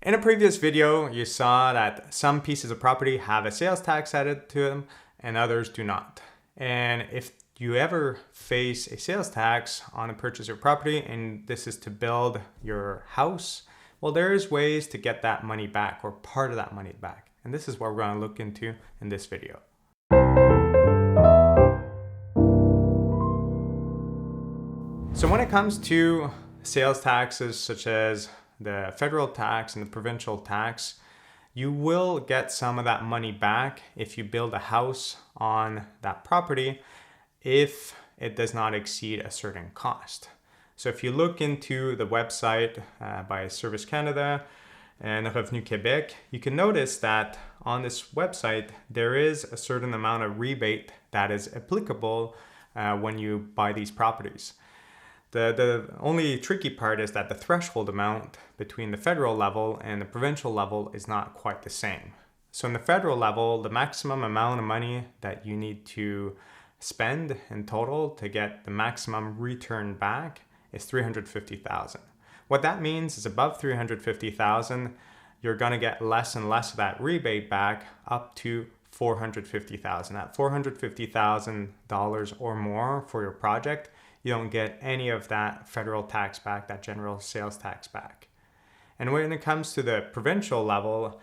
In a previous video, you saw that some pieces of property have a sales tax added to them and others do not. And if you ever face a sales tax on a purchase of property and this is to build your house, well, there's ways to get that money back or part of that money back. And this is what we're going to look into in this video. So when it comes to sales taxes such as the federal tax and the provincial tax, you will get some of that money back if you build a house on that property if it does not exceed a certain cost. So if you look into the website by Service Canada and Revenu Québec, you can notice that on this website there is a certain amount of rebate that is applicable when you buy these properties. The only tricky part is that the threshold amount between the federal level and the provincial level is not quite the same. So in the federal level, the maximum amount of money that you need to spend in total to get the maximum return back is $350,000. What that means is above $350,000, you're going to get less and less of that rebate back up to $450,000. At $450,000 or more for your project, you don't get any of that federal tax back, that general sales tax back. And when it comes to the provincial level,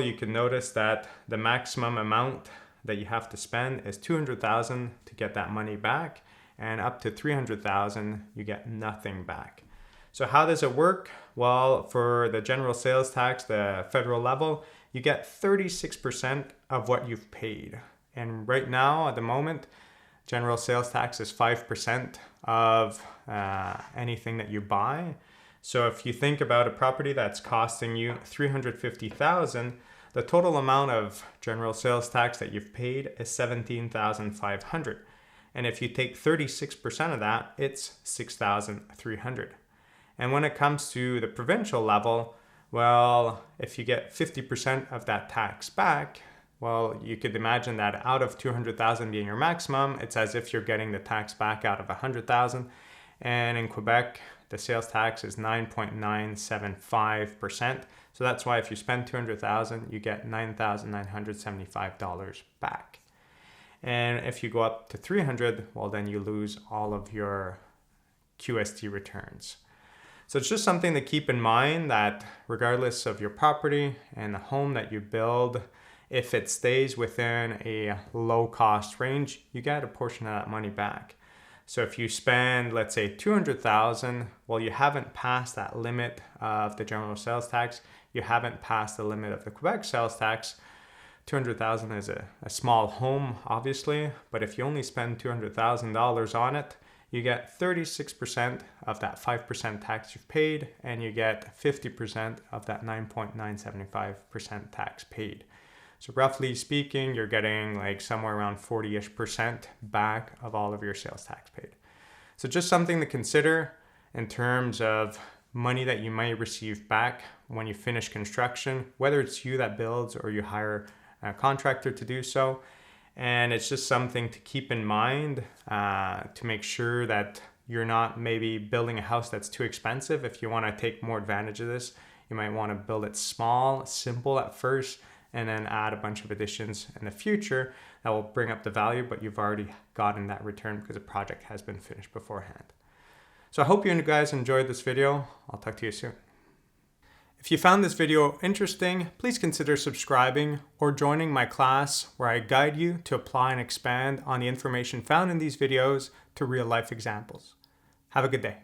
you can notice that the maximum amount that you have to spend is $200,000 to get that money back, and up to $300,000 you get nothing back. So how does it work? Well, for the general sales tax, the federal level, you get 36% of what you've paid. And right now, at the moment, general sales tax is 5% of anything that you buy. So if you think about a property that's costing you $350,000, the total amount of general sales tax that you've paid is $17,500. And if you take 36% of that, it's $6,300. And when it comes to the provincial level, well, if you get 50% of that tax back, well, you could imagine that out of $200,000 being your maximum, it's as if you're getting the tax back out of $100,000. And in Quebec, the sales tax is 9.975%. So that's why if you spend $200,000, you get $9,975 back. And if you go up to $300,000, well, then you lose all of your QST returns. So it's just something to keep in mind that regardless of your property and the home that you build, if it stays within a low cost range, you get a portion of that money back. So if you spend, let's say $200,000, well, you haven't passed that limit of the general sales tax. You haven't passed the limit of the Quebec sales tax. $200,000 is a small home, obviously, but if you only spend $200,000 on it, you get 36% of that 5% tax you've paid, and you get 50% of that 9.975% tax paid. So roughly speaking, you're getting like somewhere around 40-ish% back of all of your sales tax paid. So just something to consider in terms of money that you might receive back when you finish construction, whether it's you that builds or you hire a contractor to do so. And it's just something to keep in mind to make sure that you're not maybe building a house that's too expensive. If you want to take more advantage of this, you might want to build it small, simple at first, and then add a bunch of additions in the future that will bring up the value, but you've already gotten that return because the project has been finished beforehand. So I hope you guys enjoyed this video. I'll talk to you soon. If you found this video interesting, please consider subscribing or joining my class where I guide you to apply and expand on the information found in these videos to real life examples. Have a good day.